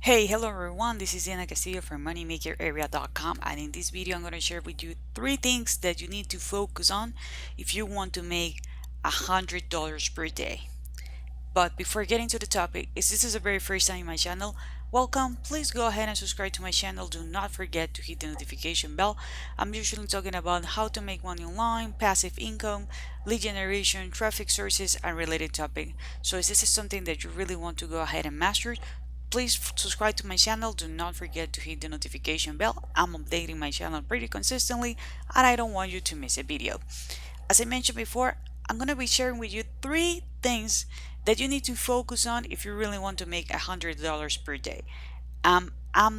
Hey, hello everyone, this is Castillo from moneymakerarea.com, and in this video I'm going to share with you three things that you need to focus on if you want to make $100 per day. But before getting to the topic, if this is the very first time in my channel, welcome. Please go ahead and subscribe to my channel. Do not forget to hit the notification bell. I'm usually talking about how to make money online, passive income, lead generation, traffic sources, and related topic. So if this is something that you really want to go ahead and master, please subscribe to my channel. Do not forget to hit the notification bell. I'm updating my channel pretty consistently and I don't want you to miss a video. As I mentioned before, I'm going to be sharing with you three things that you need to focus on if you really want to make $100 per day. I'm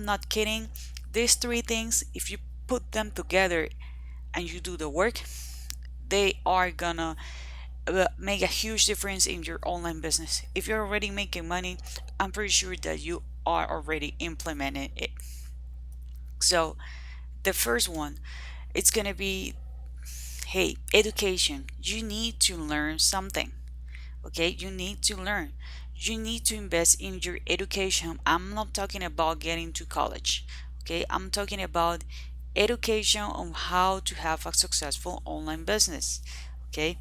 not kidding. These three things, if you put them together and you do the work, they are gonna make a huge difference in your online business. If you're already making money, I'm pretty sure that you are already implementing it. So the first one, it's gonna be, hey, education. You need to learn something. Okay, you need to learn. You need to invest in your education. I'm not talking about getting to college. Okay, I'm talking about education on how to have a successful online business. Okay,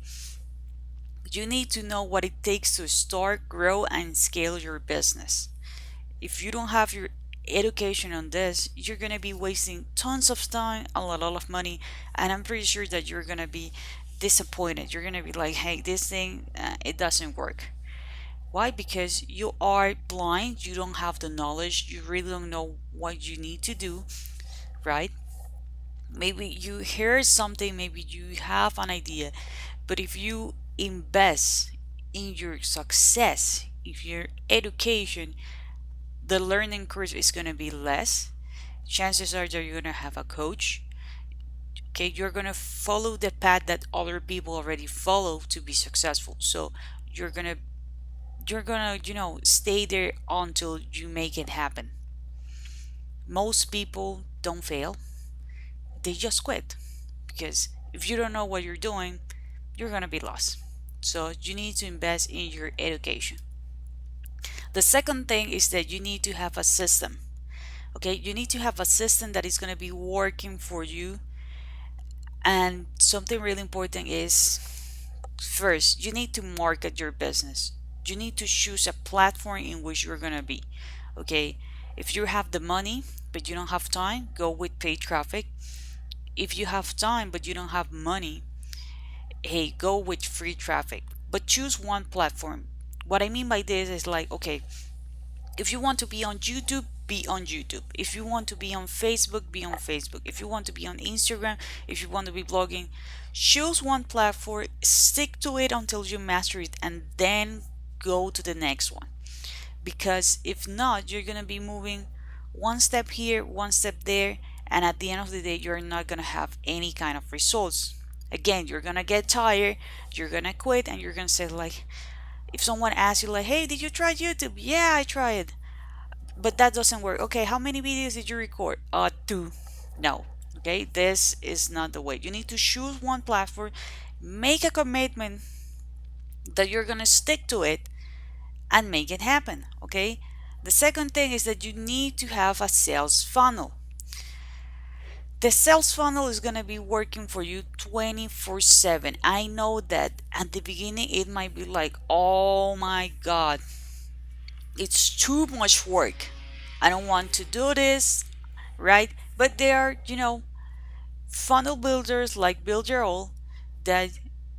you need to know what it takes to start, grow, and scale your business. If you don't have your education on this, you're going to be wasting tons of time, a lot of money, and I'm pretty sure that you're going to be disappointed. You're going to be like, hey, this thing, it doesn't work. Why? Because you are blind, you don't have the knowledge, you really don't know what you need to do, right? Maybe you hear something, maybe you have an idea, but if you invest in your success, if your education, the learning curve is going to be less. Chances are that you're going to have a coach. Okay, you're going to follow the path that other people already follow to be successful. So you're going to stay there until you make it happen. Most people don't fail. They just quit because if you don't know what you're doing, you're going to be lost. So you need to invest in your education. The second thing is that you need to have a system. Okay, you need to have a system that is going to be working for you. And something really important is, first, you need to market your business. You need to choose a platform in which you're going to be. Okay, if you have the money but you don't have time, go with paid traffic. If you have time but you don't have money, hey, go with free traffic. But choose one platform. What I mean by this is like, okay, if you want to be on YouTube, be on YouTube. If you want to be on Facebook, be on Facebook. If you want to be on Instagram, if you want to be blogging, choose one platform, stick to it until you master it, and then go to the next one. Because if not, you're going to be moving one step here, one step there, and at the end of the day, you're not going to have any kind of results. Again, you're going to get tired, you're going to quit, and you're going to say, like, if someone asks you, like, hey, did you try YouTube? Yeah, I tried, but that doesn't work. Okay, how many videos did you record? Two. No. Okay, this is not the way. You need to choose one platform, make a commitment that you're gonna stick to it, and make it happen. Okay. The second thing is that you need to have a sales funnel. The sales funnel is going to be working for you 24/7. I know that at the beginning it might be like, oh my god, it's too much work. I don't want to do this, right? But there are, funnel builders like Build Your All that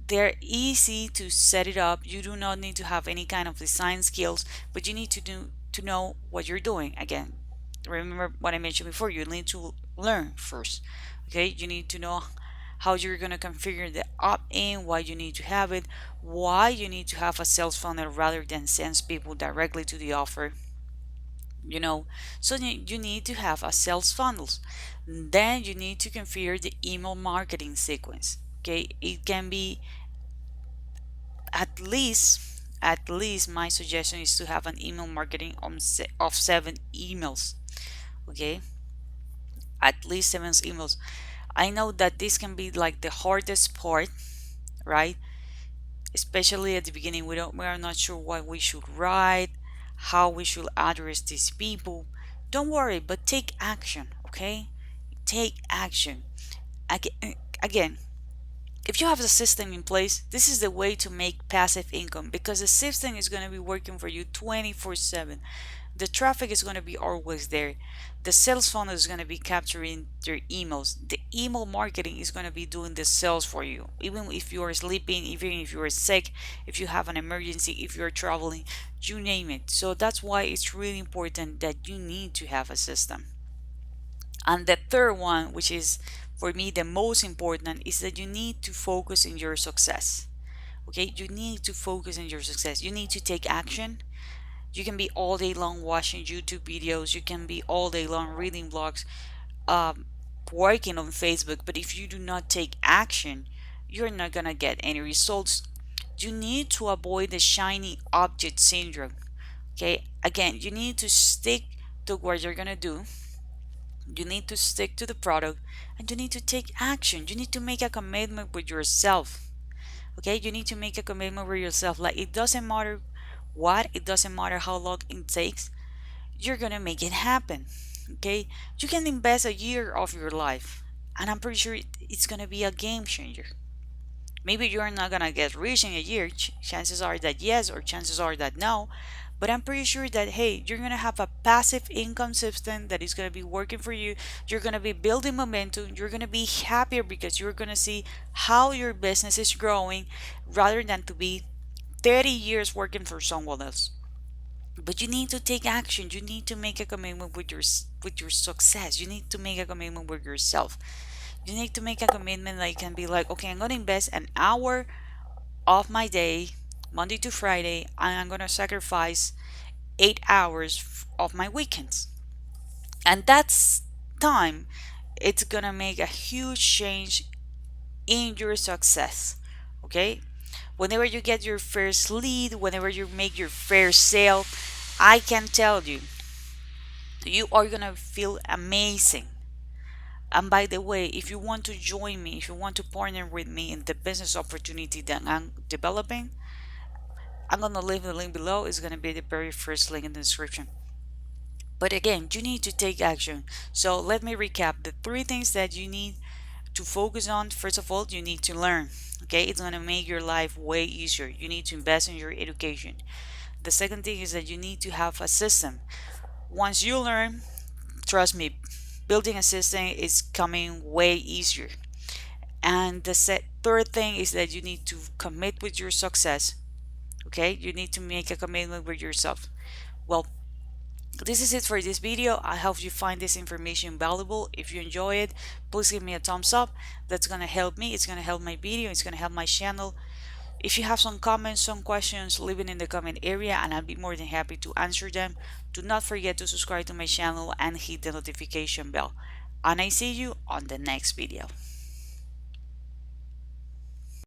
they're easy to set it up. You do not need to have any kind of design skills, but you need to know what you're doing. Again, remember what I mentioned before, you need to learn first. Okay, you need to know how you're going to configure the opt-in, why you need to have it, why you need to have a sales funnel rather than send people directly to the offer. So you need to have a sales funnels. Then you need to configure the email marketing sequence. Okay, it can be at least my suggestion is to have an email marketing of 7 emails. Okay, at least 7 emails. I know that this can be like the hardest part, right? Especially at the beginning, we are not sure what we should write, how we should address these people. Don't worry, but take action, okay? Take action. Again, if you have a system in place, this is the way to make passive income, because the system is going to be working for you 24/7. The traffic is going to be always there. The sales funnel is going to be capturing their emails. The email marketing is going to be doing the sales for you. Even if you are sleeping, even if you are sick, if you have an emergency, if you're traveling, you name it. So that's why it's really important that you need to have a system. And the third one, which is for me the most important, is that you need to focus on your success. Okay, you need to focus on your success. You need to take action. You can be all day long watching YouTube videos, you can be all day long reading blogs, um, working on Facebook, but if you do not take action, you're not gonna get any results. You need to avoid the shiny object syndrome. Okay, again, you need to stick to what you're gonna do. You need to stick to the product, and you need to take action. You need to make a commitment with yourself. Okay, you need to make a commitment with yourself. Like, it doesn't matter what, it doesn't matter how long it takes, you're gonna make it happen. Okay, you can invest a year of your life, and I'm pretty sure it's gonna be a game changer. Maybe you're not gonna get rich in a year. Chances are that yes, or chances are that no. But I'm pretty sure that, hey, you're gonna have a passive income system that is gonna be working for you. You're gonna be building momentum. You're gonna be happier because you're gonna see how your business is growing, rather than to be 30 years working for someone else. But you need to take action. You need to make a commitment with your success. You need to make a commitment with yourself. You need to make a commitment that you can be like, okay, I'm gonna invest an hour of my day, Monday to Friday, and I'm gonna sacrifice 8 hours of my weekends. And that's time. It's gonna make a huge change in your success. Okay? Whenever you get your first lead, whenever you make your first sale, I can tell you, you are gonna feel amazing. And by the way, if you want to join me, if you want to partner with me in the business opportunity that I'm developing, I'm gonna leave the link below. It's gonna be the very first link in the description. But again, you need to take action. So let me recap the three things that you need to focus on. First of all, you need to learn. Okay, it's gonna make your life way easier. You need to invest in your education. The second thing is that you need to have a system. Once you learn, trust me, building a system is coming way easier. And the third thing is that you need to commit with your success. Okay, you need to make a commitment with yourself. Well, this is it for this video. I hope you find this information valuable. If you enjoy it, please give me a thumbs up. That's gonna help me. It's gonna help my video. It's gonna help my channel. If you have some comments, some questions, leave it in the comment area and I'll be more than happy to answer them. Do not forget to subscribe to my channel and hit the notification bell. And I see you on the next video.